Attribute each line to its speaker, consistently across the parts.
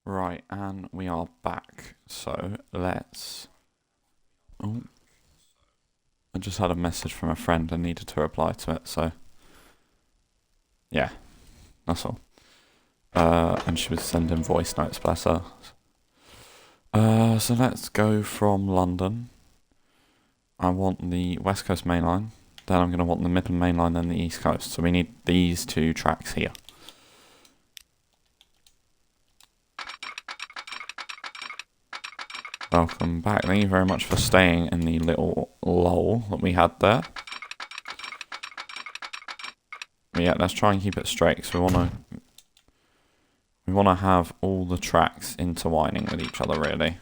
Speaker 1: Right, and we are back. So let's. Oh, I just had a message from a friend and needed to reply to it. So yeah, that's all. And she was sending voice notes, bless her. So let's go from London. I want the West Coast Main Line. Then I'm going to want the Midland Main Line, then the East Coast. So we need these two tracks here. Welcome back. Thank you very much for staying in the little lull that we had there. But yeah, let's try and keep it straight because we wanna have all the tracks intertwining with each other, really.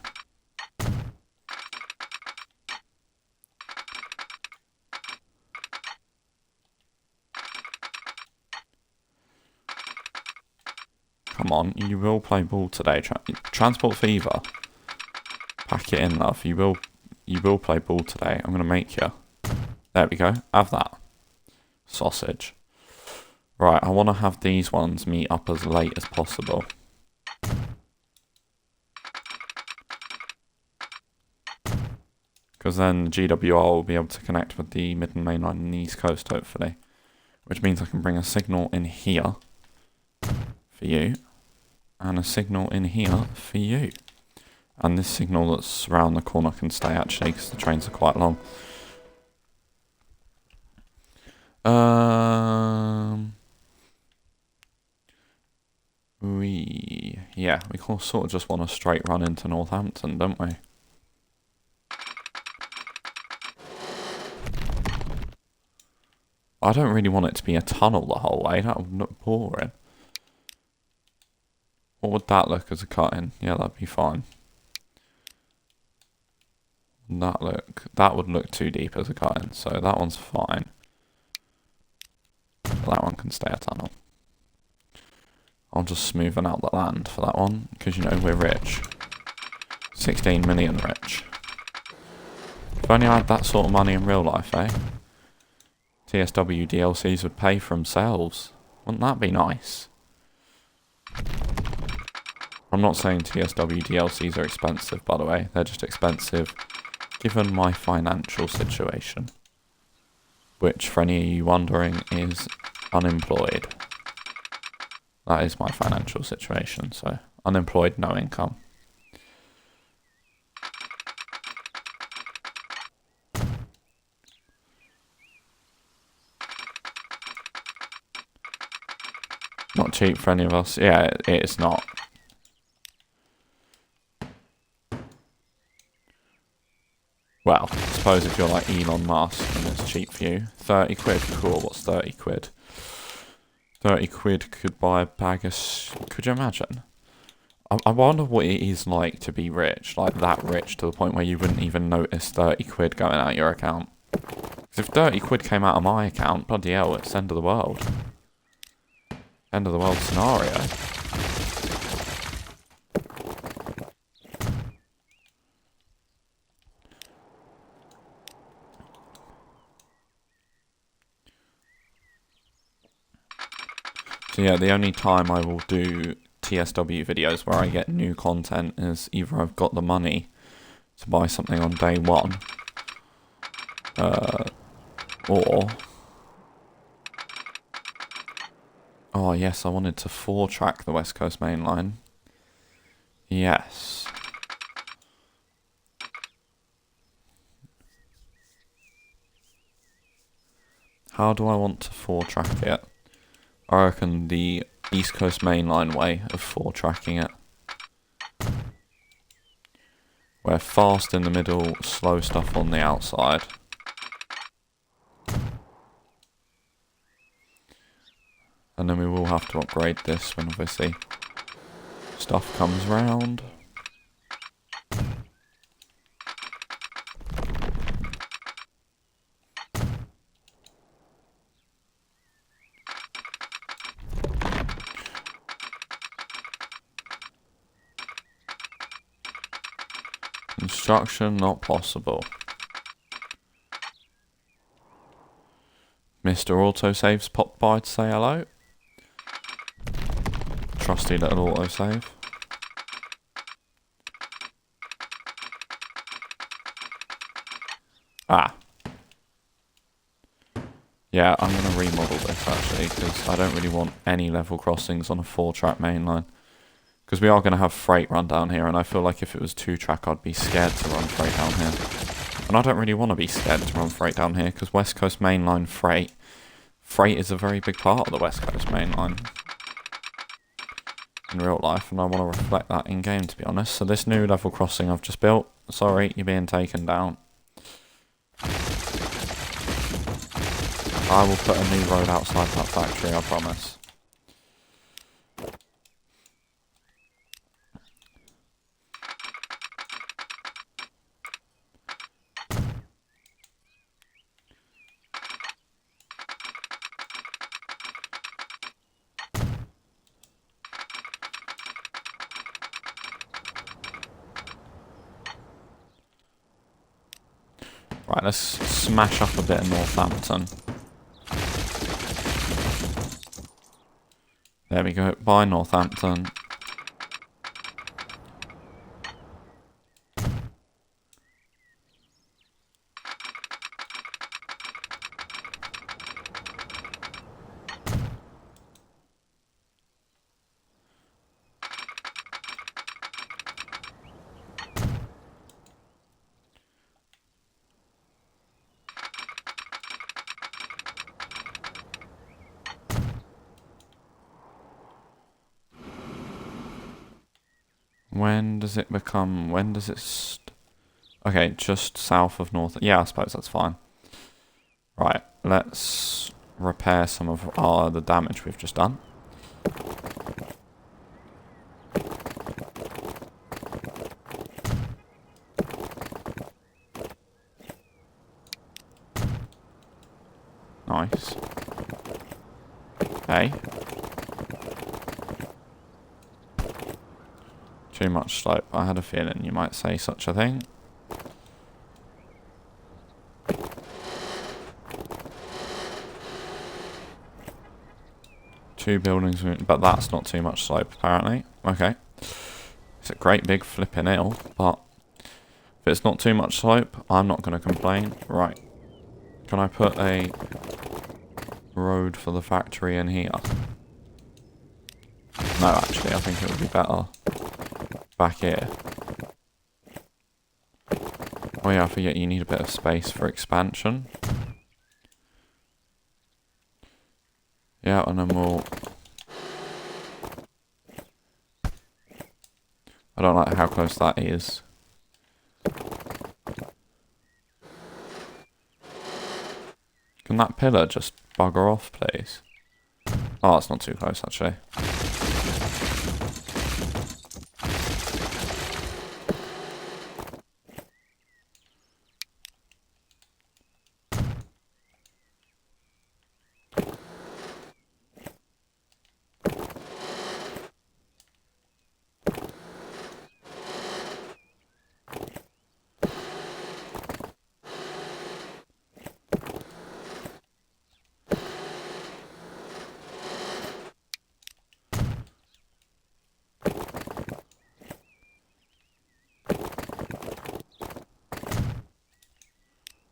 Speaker 1: Come on, you will play ball today. Transport Fever. Pack it in, love. You will play ball today. I'm gonna make you. There we go. Have that. Sausage. Right, I want to have these ones meet up as late as possible. Because then GWR will be able to connect with the Midland Main Line and the East Coast, hopefully. Which means I can bring a signal in here for you. And a signal in here for you. And this signal that's around the corner can stay, actually, because the trains are quite long. We sort of just want a straight run into Northampton, don't we? I don't really want it to be a tunnel the whole way. That would look boring. What would that look as a cut-in? Yeah, that'd be fine. That would look too deep as a cut-in, so that one's fine. That one can stay a tunnel. I'll just smoothen out the land for that one, because, you know, we're rich. 16 million rich. If only I had that sort of money in real life, eh? TSW DLCs would pay for themselves. Wouldn't that be nice? I'm not saying TSW DLCs are expensive, by the way. They're just expensive given my financial situation. Which, for any of you wondering, is unemployed. That is my financial situation, so unemployed, no income. Not cheap for any of us. Yeah, it's not. Well, I suppose if you're like Elon Musk and it's cheap for you. 30 quid, cool, what's 30 quid? 30 quid could buy a bag of... Could you imagine? I wonder what it is like to be rich. Like, that rich to the point where you wouldn't even notice 30 quid going out your account. Because if 30 quid came out of my account, bloody hell, it's end of the world. End of the world scenario. So yeah, the only time I will do TSW videos where I get new content is either I've got the money to buy something on day one, or... Oh yes, I wanted to 4-track the West Coast Main Line. Yes. How do I want to 4-track it? I reckon the East Coast Main Line way of 4-tracking it. Where fast in the middle, slow stuff on the outside. And then we will have to upgrade this when obviously stuff comes round. Construction not possible. Mr. Autosave's popped by to say hello. Trusty little autosave. Ah. Yeah, I'm going to remodel this actually, because I don't really want any level crossings on a 4-track main line. Because we are going to have freight run down here, and I feel like if it was 2-track, I'd be scared to run freight down here. And I don't really want to be scared to run freight down here, because West Coast mainline freight is a very big part of the West Coast mainline in real life, and I want to reflect that in game, to be honest. So this new level crossing I've just built, sorry, you're being taken down. I will put a new road outside that factory, I promise. Right, let's smash up a bit of Northampton. There we go, bye Northampton. When does it become, when does it okay, just south of North, yeah, I suppose that's fine. Right, let's repair some of the damage we've just done. Nice. Hey. Too much slope. I had a feeling you might say such a thing. Two buildings, but that's not too much slope, apparently. Okay. It's a great big flipping hill, but if it's not too much slope, I'm not going to complain. Right. Can I put a road for the factory in here? No, actually, I think it would be better back here. Oh yeah, I forget you need a bit of space for expansion. Yeah, and then we'll... I don't like how close that is. Can that pillar just bugger off, please? Oh, that's not too close, actually.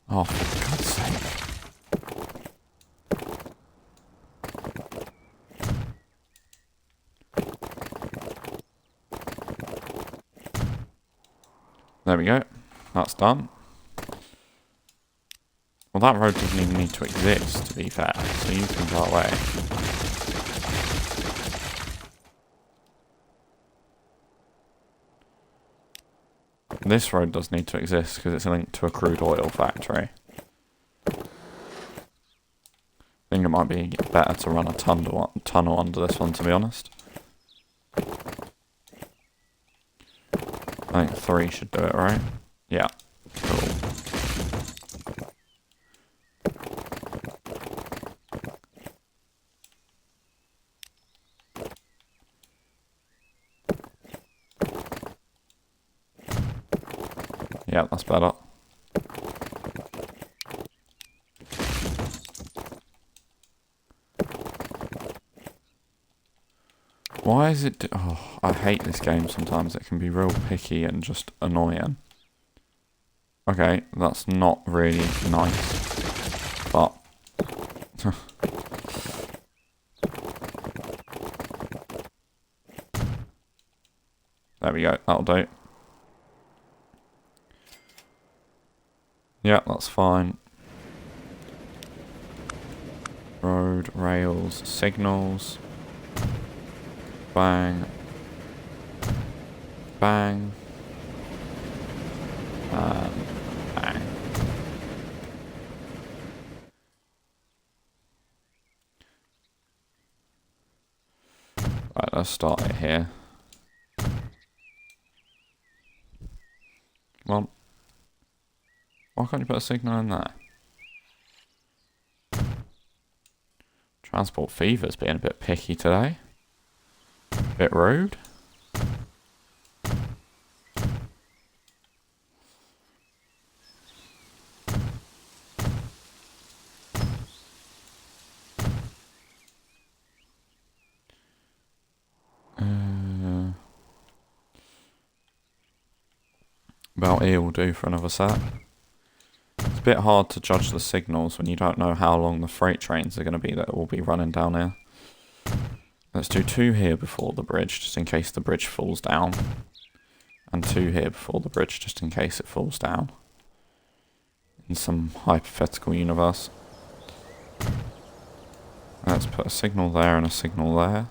Speaker 1: Oh, for God's sake. There we go. That's done. Well, that road doesn't even need to exist, to be fair, so you can go away. This road does need to exist because it's linked to a crude oil factory. I think it might be better to run a tunnel under this one, to be honest. I think 3 should do it, right? Yeah. Cool. Yeah, that's better. Why is it... Oh, I hate this game sometimes. It can be real picky and just annoying. Okay, that's not really nice. But... there we go, that'll do. Yeah, that's fine. Road, rails, signals. Bang. Bang. Bang. Right, let's start it here. Come on. Why can't you put a signal in there? Transport Fever's being a bit picky today. Bit rude. About here will do for another set. It's a bit hard to judge the signals when you don't know how long the freight trains are going to be that will be running down here. Let's do 2 here before the bridge, just in case the bridge falls down. And 2 here before the bridge, just in case it falls down. In some hypothetical universe. Let's put a signal there and a signal there.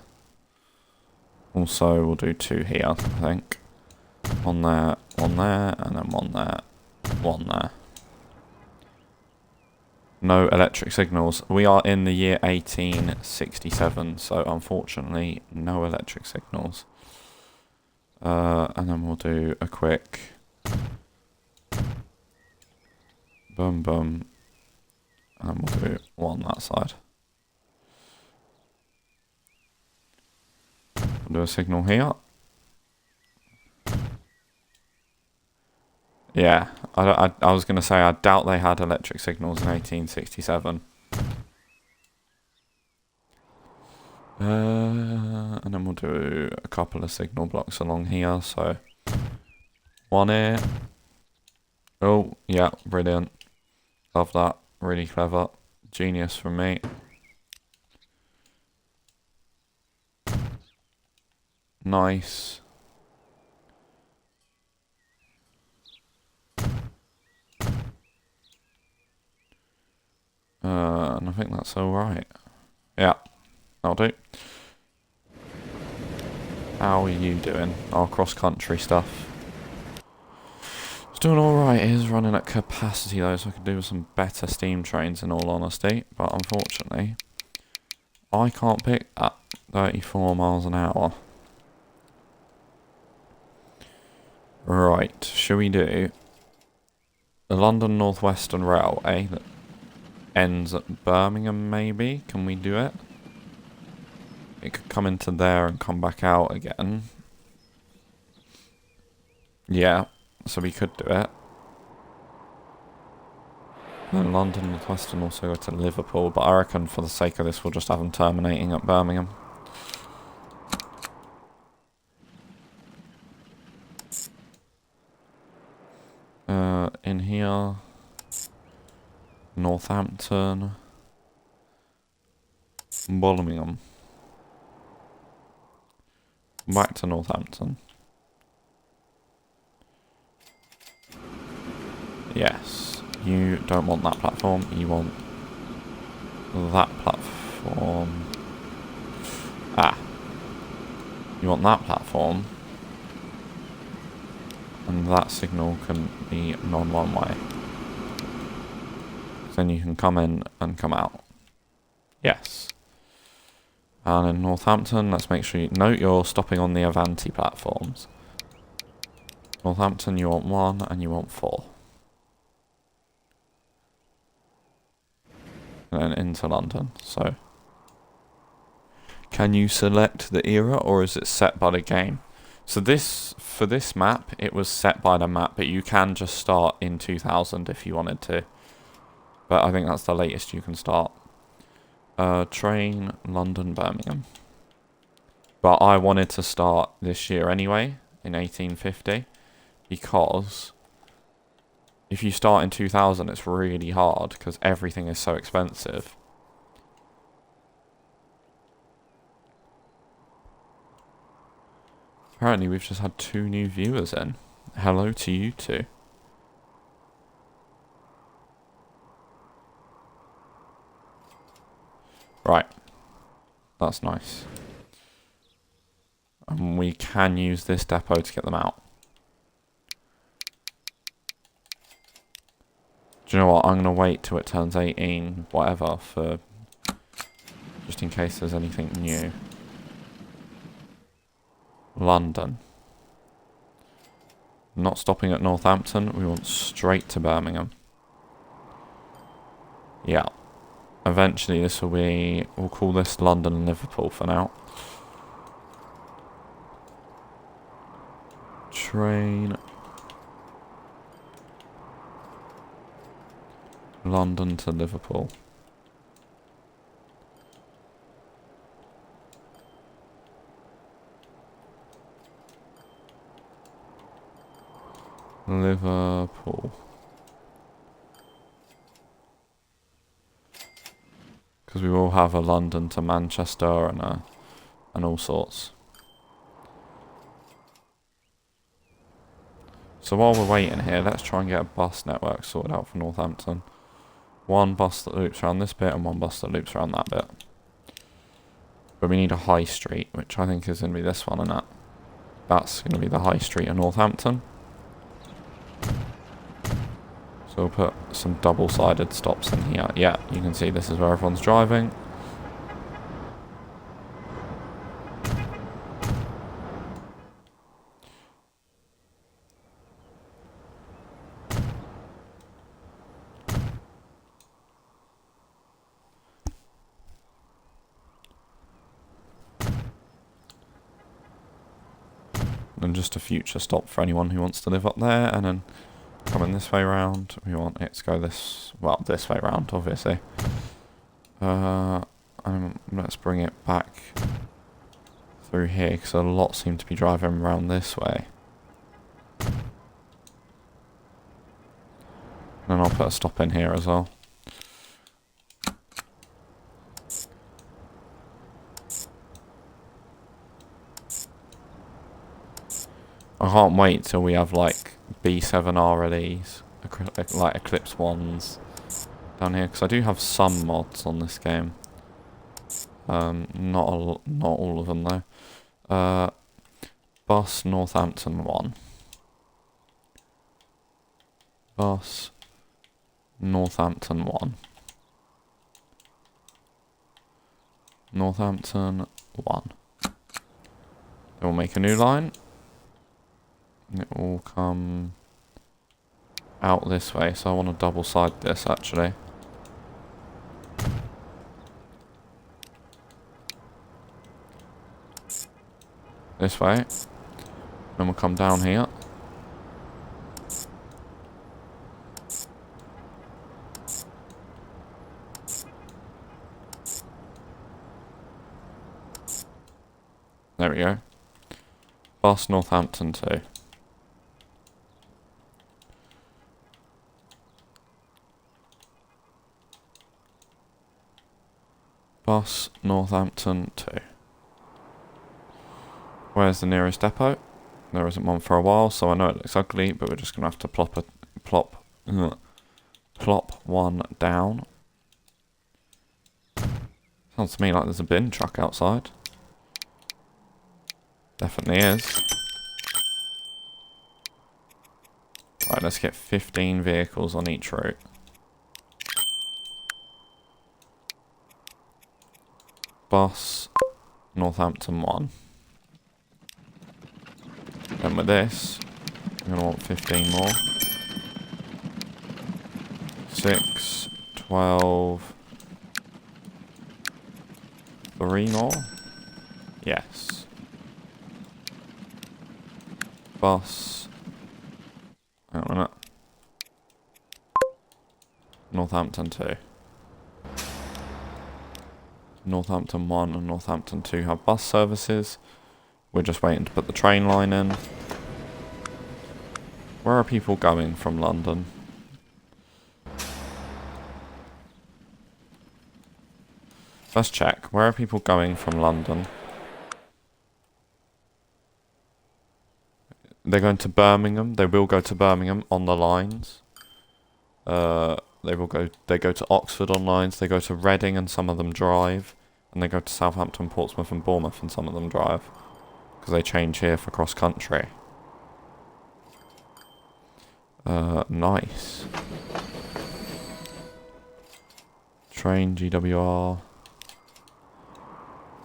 Speaker 1: Also, we'll do 2 here, I think. 1 there, and then 1 there, 1 there. No electric signals. We are in the year 1867, so unfortunately, no electric signals. And then we'll do a quick boom boom, and then we'll do 1 that side. We'll do a signal here. Yeah, I was going to say, I doubt they had electric signals in 1867. And then we'll do a couple of signal blocks along here, so 1 here. Oh, yeah, brilliant. Love that. Really clever. Genius from me. Nice. And I think that's alright. Yeah, that'll do. How are you doing? Our cross-country stuff. It's doing alright. It is running at capacity though, so I could do with some better steam trains in all honesty. But unfortunately, I can't pick that 34 miles an hour. Right, shall we do the London North Western Railway that ends at Birmingham maybe? Can we do it? It could come into there and come back out again. Yeah, so we could do it. Then London North Western also go to Liverpool, but I reckon for the sake of this we'll just have them terminating at Birmingham. In here, Northampton, Birmingham. Back to Northampton. Yes, you don't want that platform, you want that platform. Ah. You want that platform. And that signal can be non-one-way. Then you can come in and come out. Yes. And in Northampton, let's make sure you note you're stopping on the Avanti platforms. Northampton, you want 1 and you want 4. And then into London. So, can you select the era or is it set by the game? So for this map, it was set by the map, but you can just start in 2000 if you wanted to. But I think that's the latest you can start. Train, London, Birmingham. But I wanted to start this year anyway, in 1850, because if you start in 2000, it's really hard because everything is so expensive. Apparently, we've just had 2 new viewers in. Hello to you two. Right. That's nice. And we can use this depot to get them out. Do you know what? I'm going to wait till it turns 18, whatever, for just in case there's anything new. London. Not stopping at Northampton. We want straight to Birmingham. Yeah. Eventually this will be... We'll call this London and Liverpool for now. Train. London to Liverpool. Liverpool. Because we will have a London to Manchester and all sorts. So while we're waiting here, let's try and get a bus network sorted out for Northampton. 1 bus that loops around this bit and 1 bus that loops around that bit. But we need a high street, which I think is going to be this one, and that's going to be the high street in Northampton. So we'll put some double-sided stops in here. Yeah, you can see this is where everyone's driving. And just a future stop for anyone who wants to live up there, and then coming this way round, we want it to go this way round, obviously. Let's bring it back through here, because a lot seem to be driving around this way. And I'll put a stop in here as well. I can't wait till we have like B7 RLEs, like Eclipse 1s down here, because I do have some mods on this game. Not all of them though. Bus Northampton 1. Bus Northampton 1. Northampton 1. Then we'll make a new line. It will come out this way, so I want to double side this actually. This way. Then we'll come down here. There we go. Bus Northampton 2. Bus Northampton 2. Where's the nearest depot? There isn't one for a while, so I know it looks ugly, but we're just gonna have to plop one down. Sounds to me like there's a bin truck outside. Definitely is. Right, let's get 15 vehicles on each route. Bus Northampton 1. Then with this, I'm going to want 15 more. 6, 12, 3 more? Yes. Bus. Hang on a minute. Northampton 2. Northampton 1 and Northampton 2 have bus services. We're just waiting to put the train line in. Where are people going from London? Let's check. Where are people going from London? They're going to Birmingham. They will go to Birmingham on the lines. They go to Oxford on lines. They go to Reading and some of them drive. And they go to Southampton, Portsmouth and Bournemouth and some of them drive. Because they change here for cross country. Nice. Train, GWR.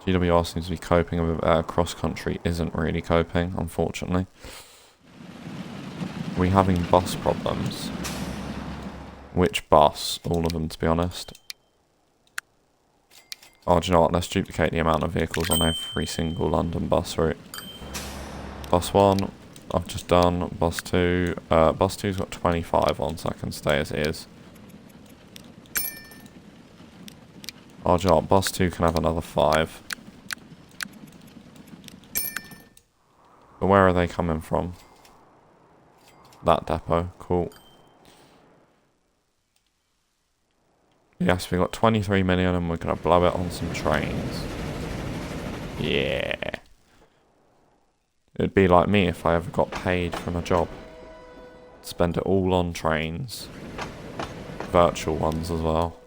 Speaker 1: GWR seems to be coping a bit better. Cross country isn't really coping, unfortunately. We're having bus problems. Which bus? All of them, to be honest. Oh, do you know what? Let's duplicate the amount of vehicles on every single London bus route. Bus 1, I've just done. Bus 2. Bus 2's got 25 on, so I can stay as is. Oh, do you know what? Bus 2 can have another 5. But where are they coming from? That depot. Cool. Yes, we got 23 million and we're going to blow it on some trains. Yeah. It'd be like me if I ever got paid from a job. Spend it all on trains. Virtual ones as well.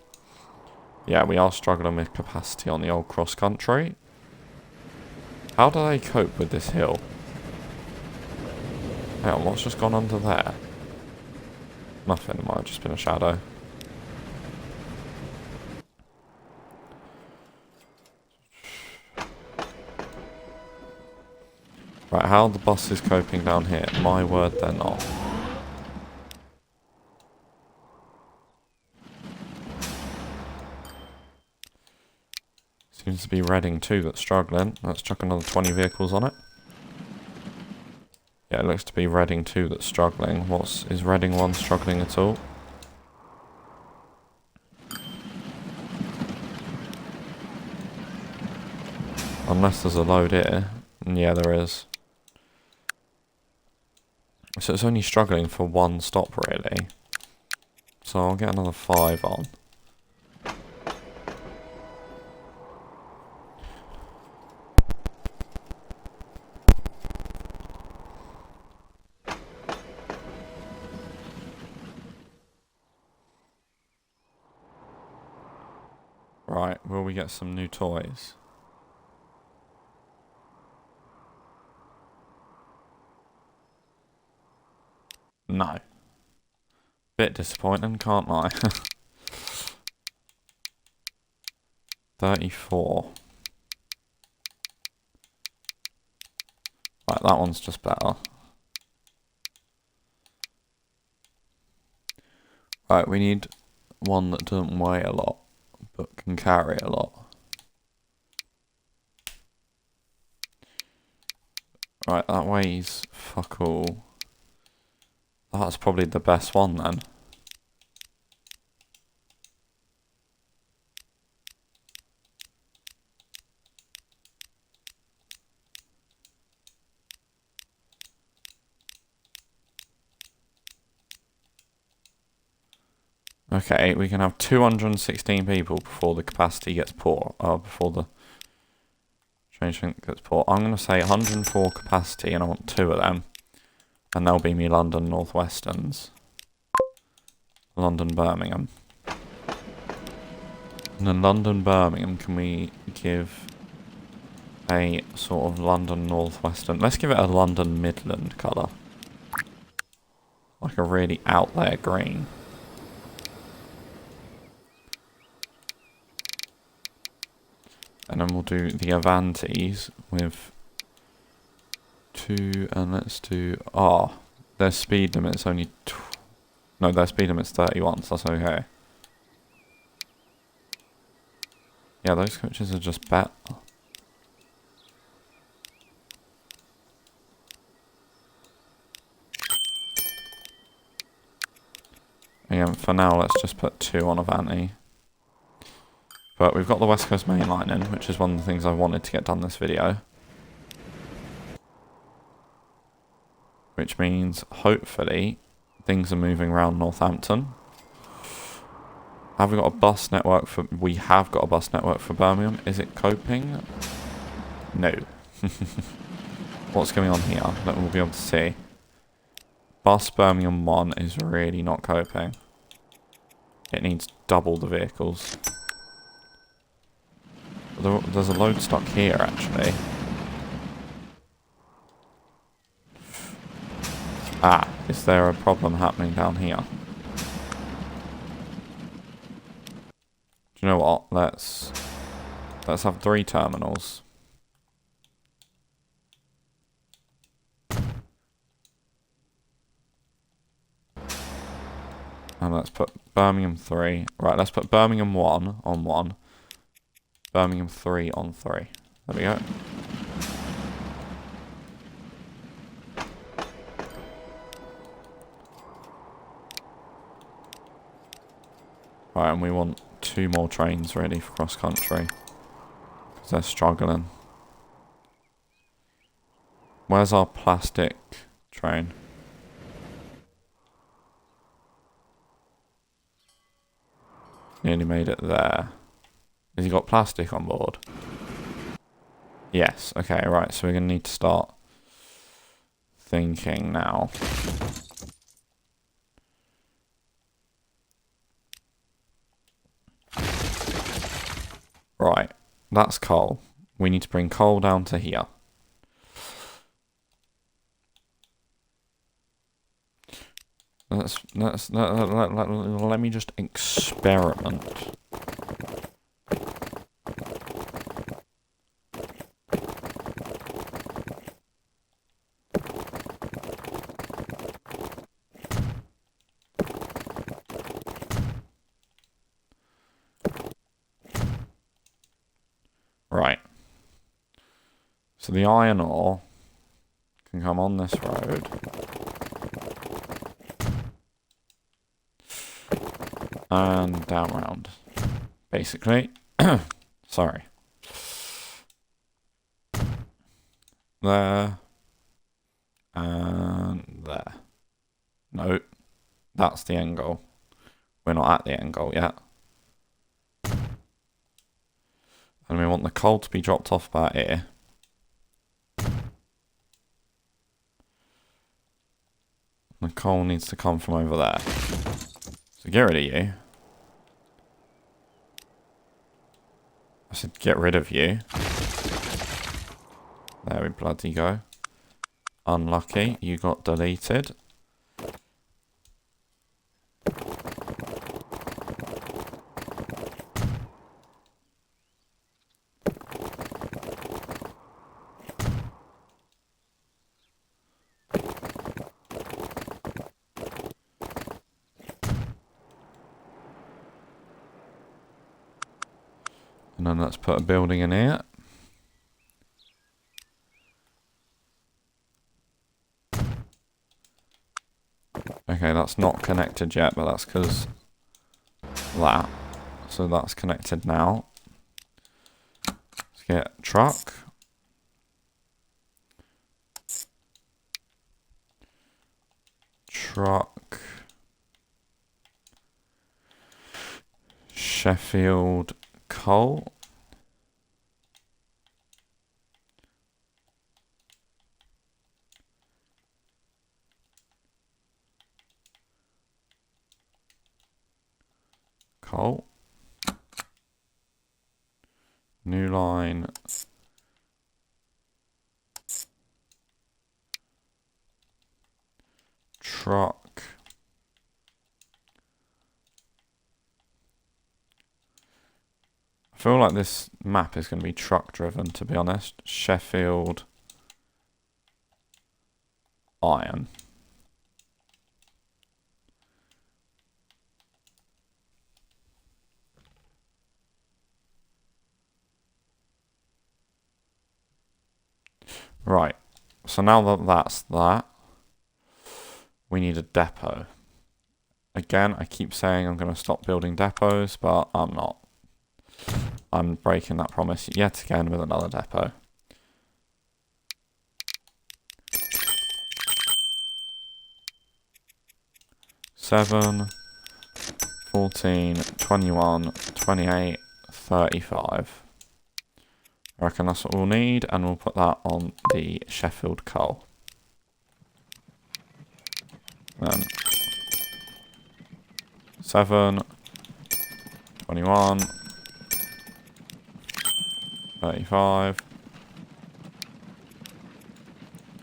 Speaker 1: Yeah, we are struggling with capacity on the old cross country. How do they cope with this hill? Hang on, what's just gone under there? Nothing, it might have just been a shadow. Right, how are the buses coping down here? My word, they're not. Seems to be Reading 2 that's struggling. Let's chuck another 20 vehicles on it. Yeah, it looks to be Reading 2 that's struggling. Is Reading 1 struggling at all? Unless there's a load here. Yeah, there is. So it's only struggling for one stop, really. So I'll get another 5 on. Right, will we get some new toys? No. Bit disappointing, can't lie. 34. Right, that one's just better. Right, we need one that doesn't weigh a lot, but can carry a lot. Right, that weighs fuck all. That's probably the best one then. Okay, we can have 216 people before the capacity gets poor. Before the train gets poor. I'm going to say 104 capacity and I want 2 of them. And they'll be me London Northwesterns. London Birmingham. And then London Birmingham, can we give a sort of London Northwestern? Let's give it a London Midland colour. Like a really out there green. And then we'll do the Avantis with 2, and let's do, their speed limit's only, no, their speed limit's 31, so that's okay. Yeah, those coaches are just better. Again, for now, let's just put 2 on Avanti. But we've got the West Coast Mainline in, which is one of the things I wanted to get done this video. Which means, hopefully, things are moving around Northampton. Have we got a bus network for... We have got a bus network for Birmingham. Is it coping? No. What's going on here? That we'll be able to see. Bus Birmingham 1 is really not coping. It needs double the vehicles. There's a load stuck here, actually. Ah, is there a problem happening down here? Do you know what? Let's have 3 terminals. And let's put Birmingham 3. Right, let's put Birmingham 1 on 1. Birmingham 3 on 3. There we go. Right, and we want 2 more trains ready for cross country. Because they're struggling. Where's our plastic train? Nearly made it there. Has he got plastic on board? Yes. Okay, right. So we're going to need to start thinking now. Right. That's coal. We need to bring coal down to here. Let me just experiment. Right. So the iron ore can come on this road. And down round. Basically. Sorry. There. And there. No. That's the end goal. We're not at the end goal yet. And we want the coal to be dropped off about here. The coal needs to come from over there. So get rid of you. I said get rid of you. There we bloody go. Unlucky, you got deleted. And then let's put a building in here. Okay, that's not connected yet, but that's because that. So that's connected now. Let's get truck. Truck. Sheffield coal. Coal. New line. Truck. I feel like this map is going to be truck driven, to be honest. Sheffield iron. Right, so now that that's that, we need a depot. Again, I keep saying I'm going to stop building depots, but I'm not. I'm breaking that promise yet again with another depot. Seven, 14, 21, 28, 35. I reckon that's what we'll need, and we'll put that on the Sheffield coal. Then 7, 21, 35.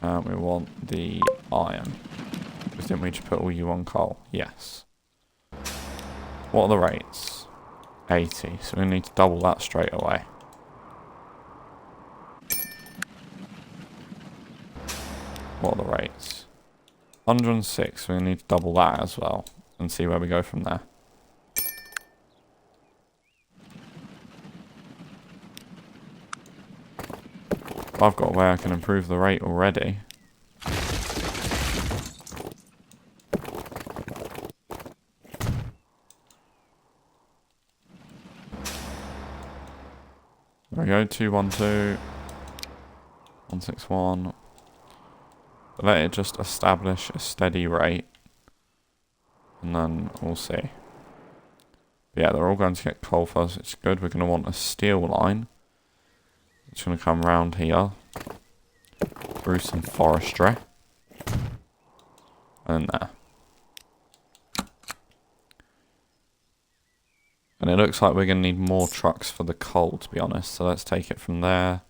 Speaker 1: And we want the iron. Because didn't we just put all you on coal? Yes. What are the rates? 80. So we need to double that straight away. What are the rates? 106. So we need to double that as well. And see where we go from there. I've got a way I can improve the rate already. There we go, 212, 161. Let it just establish a steady rate. And then we'll see. But yeah, they're all going to get coal first, it's good. We're going to want a steel line. It's going to come round here. Through some forestry. And there. And it looks like we're going to need more trucks for the coal, to be honest. So let's take it from there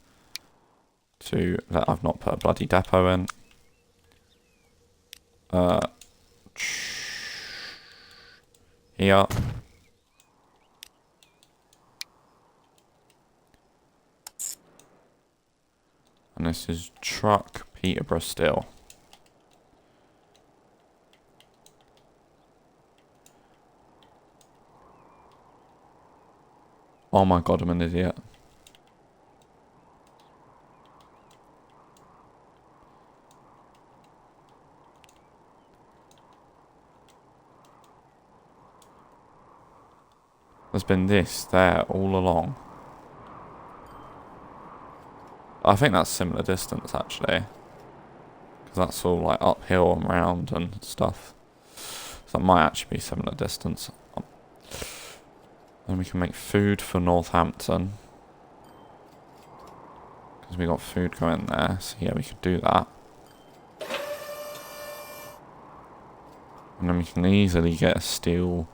Speaker 1: to... I've not put a bloody depot in. Here. And this is truck Peterborough Steel. Oh my god, I'm an idiot. There's been this there all along. I think that's similar distance actually. Because that's all like uphill and round and stuff. So that might actually be similar distance. Then we can make food for Northampton. Because we got food going there. So yeah, we could do that. And then we can easily get a steel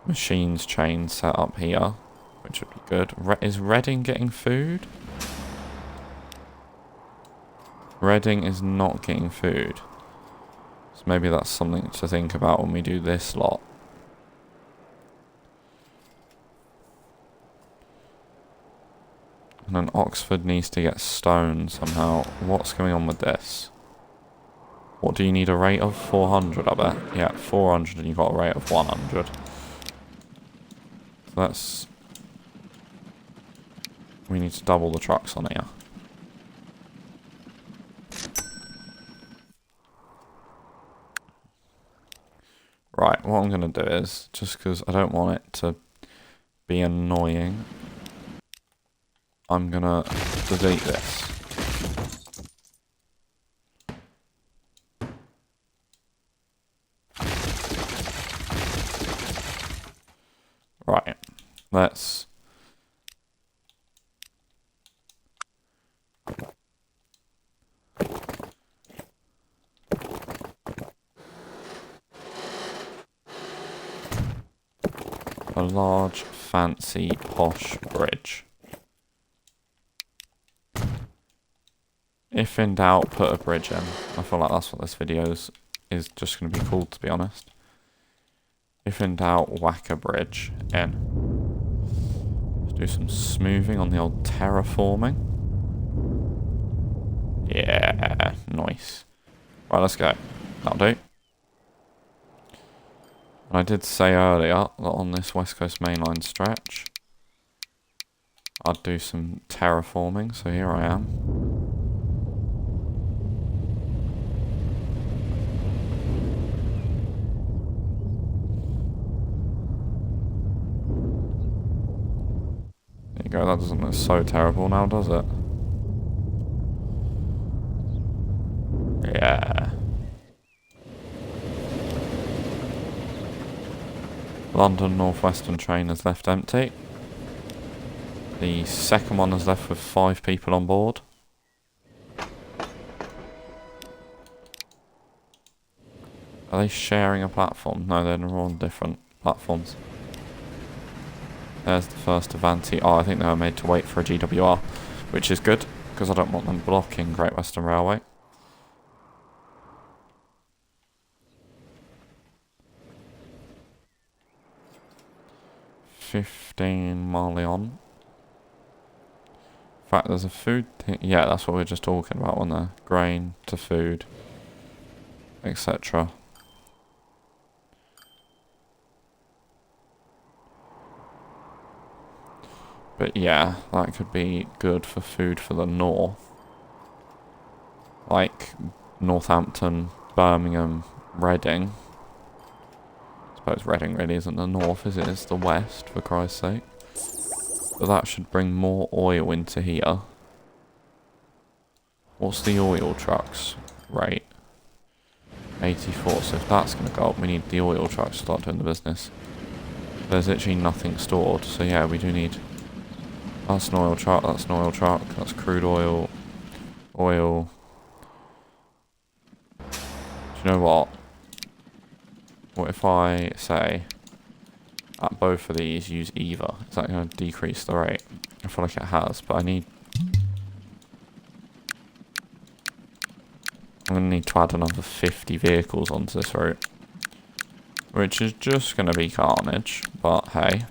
Speaker 1: machines chain set up here. Which would be good. Is Reading getting food? Reading is not getting food. So maybe that's something to think about when we do this lot. And then Oxford needs to get stone somehow. What's going on with this? What do you need a rate of? 400, I bet. Yeah, 400 and you got a rate of 100. So that's... We need to double the trucks on here. Right, what I'm going to do is, just because I don't want it to be annoying, I'm going to delete this. Right, let's... A large, fancy, posh bridge. If in doubt, put a bridge in. I feel like that's what this video is just going to be called, to be honest. If in doubt, whack a bridge in. Let's do some smoothing on the old terraforming. Yeah, nice. Right, let's go. That'll do. And I did say earlier that on this West Coast Mainline stretch, I'd do some terraforming, so here I am. There you go, that doesn't look so terrible now, does it? Yeah. London Northwestern train is left empty. The second one is left with 5 people on board. Are they sharing a platform? No, they're on different platforms. There's the first Avanti. Oh, I think they were made to wait for a GWR, which is good, because I don't want them blocking Great Western Railway. 15 Marleon. In fact, there's a food thing. Yeah, that's what we were just talking about, wasn't there? Grain to food, etc. But yeah, that could be good for food for the north. Like Northampton, Birmingham, Reading. I suppose Reading really isn't the north, is it? It's the west, for Christ's sake. But that should bring more oil into here. What's the oil trucks rate? 84. So if that's going to go up, we need the oil trucks to start doing the business. There's literally nothing stored. So yeah, we do need... That's an oil truck, that's an oil truck, that's crude oil, oil. Do you know what? What if I say, at both of these, use either? Is that going to decrease the rate? I feel like it has, but I'm going to need to add another 50 vehicles onto this route. Which is just going to be carnage, but hey.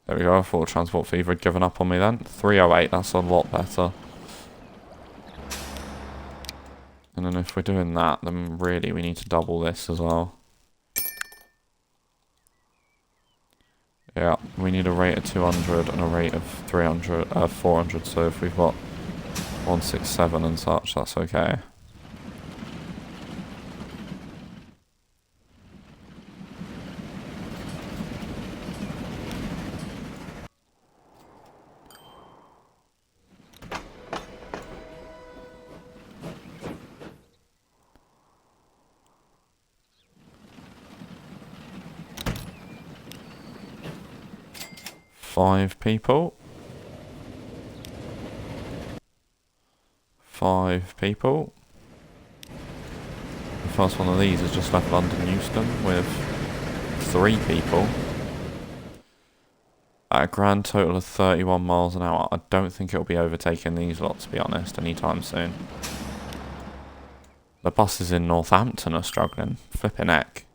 Speaker 1: There we go, I thought transport fever had given up on me then. 308, that's a lot better. And then if we're doing that, then really we need to double this as well. Yeah, we need a rate of 200 and a rate of 400, so if we've got 167 and such, that's okay. Five people. 5 people. The first one of these has just left London Euston with 3 people. At a grand total of 31 miles an hour. I don't think it'll be overtaking these lot, to be honest, anytime soon. The buses in Northampton are struggling. Flipping heck.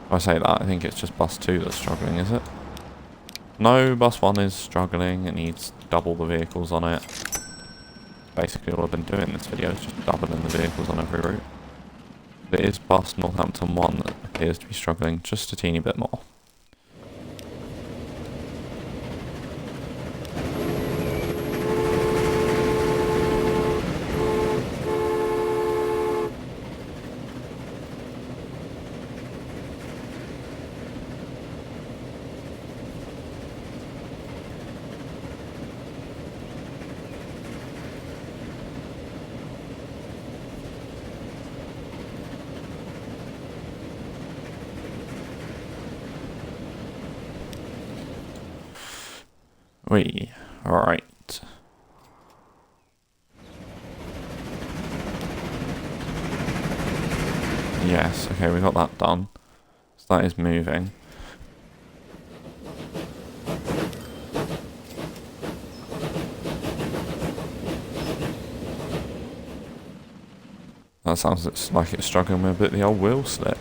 Speaker 1: If I say that, I think it's just bus 2 that's struggling, is it? No, bus 1 is struggling. It needs double the vehicles on it. Basically all I've been doing in this video is just doubling the vehicles on every route. But it is bus Northampton 1 that appears to be struggling just a teeny bit more. Alright. Yes, okay, we got that done. So that is moving. That sounds like it's struggling with a bit of the old wheel slip.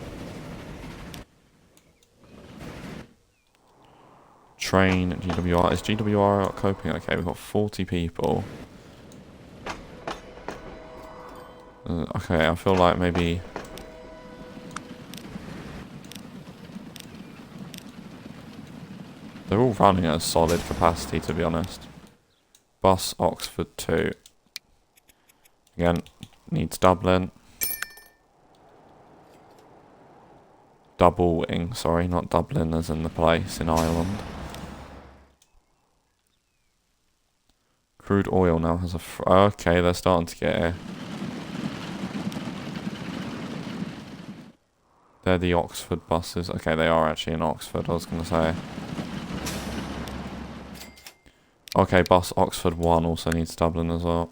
Speaker 1: Train, GWR. Is GWR coping? Okay, we've got 40 people. Okay, I feel like maybe... They're all running at a solid capacity, to be honest. Bus Oxford 2. Again, needs doubling. Doubling, sorry, not Dublin as in the place in Ireland. Crude oil now has a... Okay, they're starting to get here. They're the Oxford buses. Okay, they are actually in Oxford, I was going to say. Okay, bus Oxford 1 also needs Dublin as well.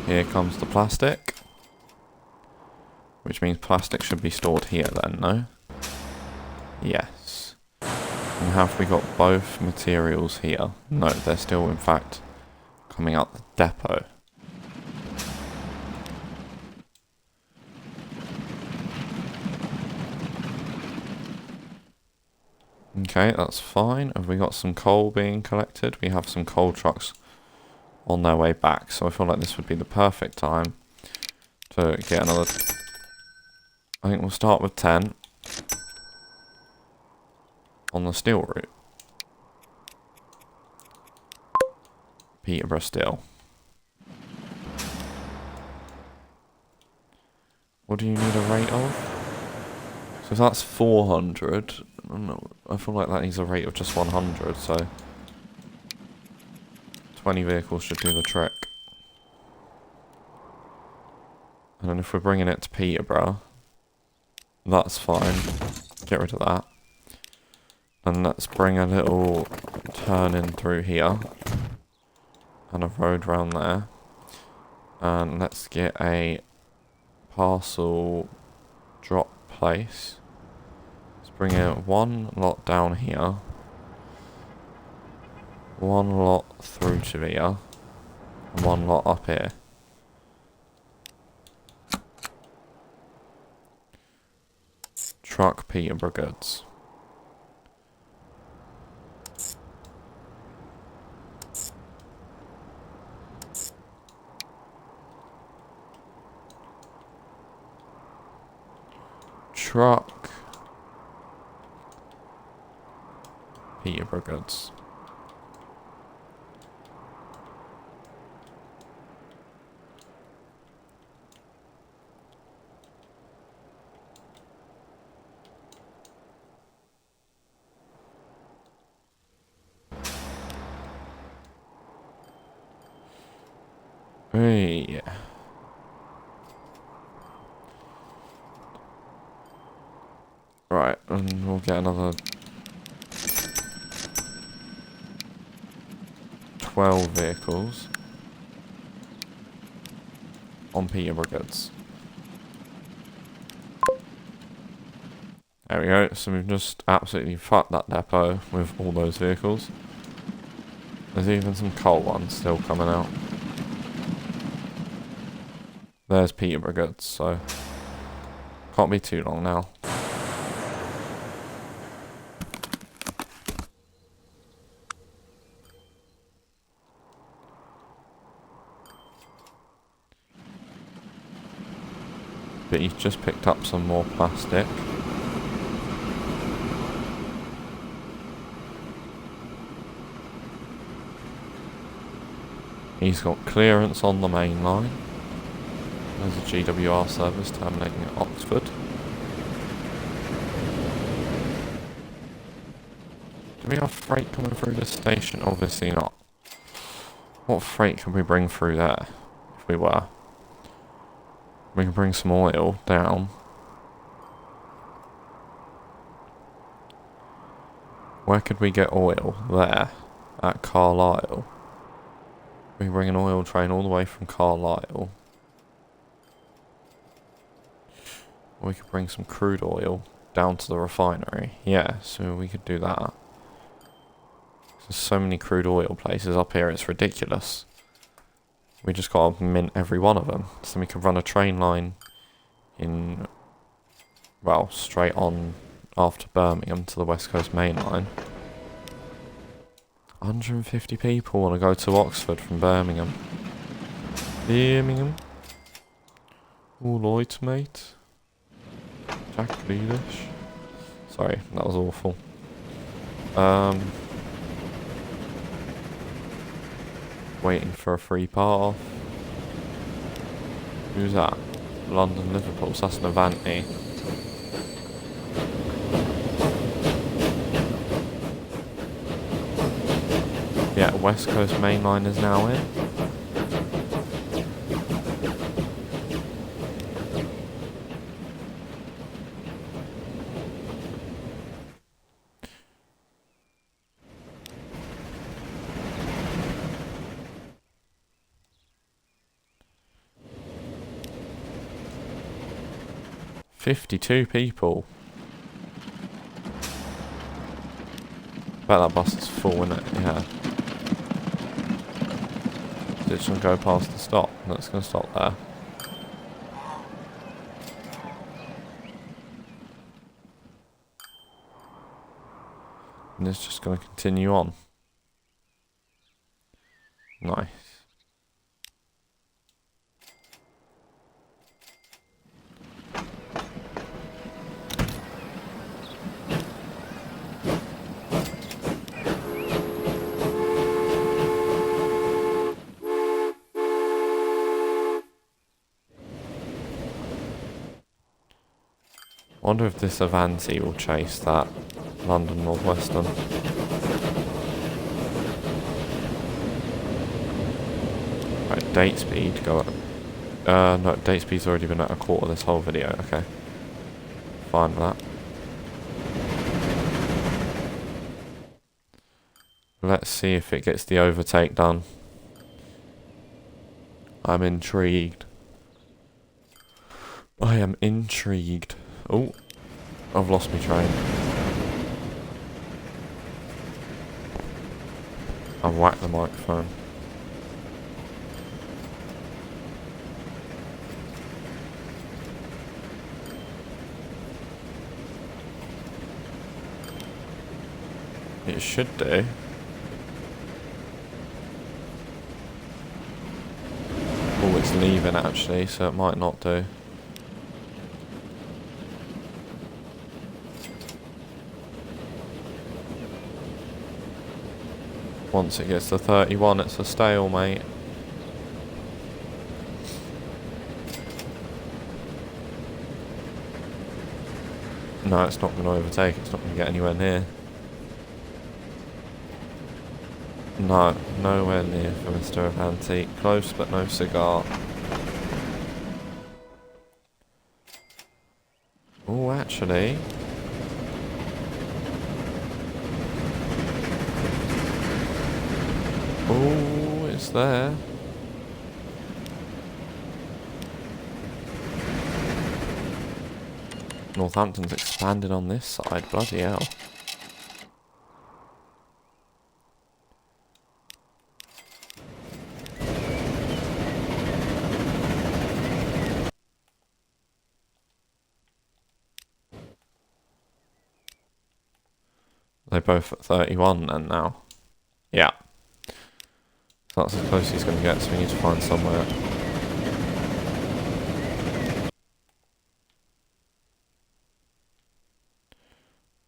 Speaker 1: Here comes the plastic. Which means plastic should be stored here then, no? Yes. And have we got both materials here? No, they're still in fact coming out the depot. Okay, that's fine. Have we got some coal being collected? We have some coal trucks on their way back, so I feel like this would be the perfect time to get another... I think we'll start with 10 on the steel route. Peterborough Steel. What do you need a rate of? So if that's 400, I don't know, I feel like that needs a rate of just 100, so 20 vehicles should do the trick. And then if we're bringing it to Peterborough, that's fine. Get rid of that. And let's bring a little turn in through here. And a road round there. And let's get a parcel drop place. Let's bring in one lot down here. One lot through to here. And one lot up here. Truck Peterborough goods. Truck Peterborough goods. Hey. Right, and we'll get another 12 vehicles on Peterborough goods. There we go, so we've just absolutely fucked that depot with all those vehicles. There's even some coal ones still coming out. There's Peterborough goods, so can't be too long now. But he's just picked up some more plastic. He's got clearance on the main line. There's a GWR service terminating at Oxford. Do we have freight coming through this station? Obviously not. What freight can we bring through there, if we were? We can bring some oil down. Where could we get oil? There. At Carlisle. We can bring an oil train all the way from Carlisle. We could bring some crude oil down to the refinery. Yeah, so we could do that. There's so many crude oil places up here, it's ridiculous. We just gotta mint every one of them. So we could run a train line in, well, straight on after Birmingham to the West Coast Main Line. 150 people want to go to Oxford from Birmingham. Birmingham? All right, mate. Jack Grealish. Sorry, that was awful. Waiting for a free path. Who's that? London, Liverpool, so that's an Avanti. West Coast Mainline is now in. "52 people. Bet that bus is full, isn't it? Yeah. It's gonna go past the stop. That's gonna stop there. And it's just gonna continue on. Nice. Wonder if this Avanti will chase that London Northwestern. Right, date speed, go up. No, date speed's already been at a quarter this whole video, okay. Fine with that. Let's see if it gets the overtake done. I'm intrigued. I am intrigued. Oh, I've lost my train. I've whacked the microphone. It should do. Oh, it's leaving actually, so it might not do. Once it gets to 31, it's a stalemate. No, it's not going to overtake. It's not going to get anywhere near. No, nowhere near for Mr. Avanti. Close, but no cigar. Oh, actually. Oh, it's there. Northampton's expanded on this side, bloody hell. They're both at 31 then now. Yeah. That's as close as he's going to get, so we need to find somewhere.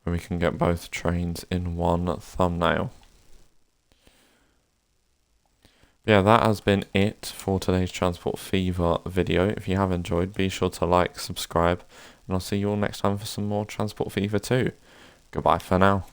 Speaker 1: Where we can get both trains in one thumbnail. Yeah, that has been it for today's Transport Fever video. If you have enjoyed, be sure to like, subscribe, and I'll see you all next time for some more Transport Fever 2. Goodbye for now.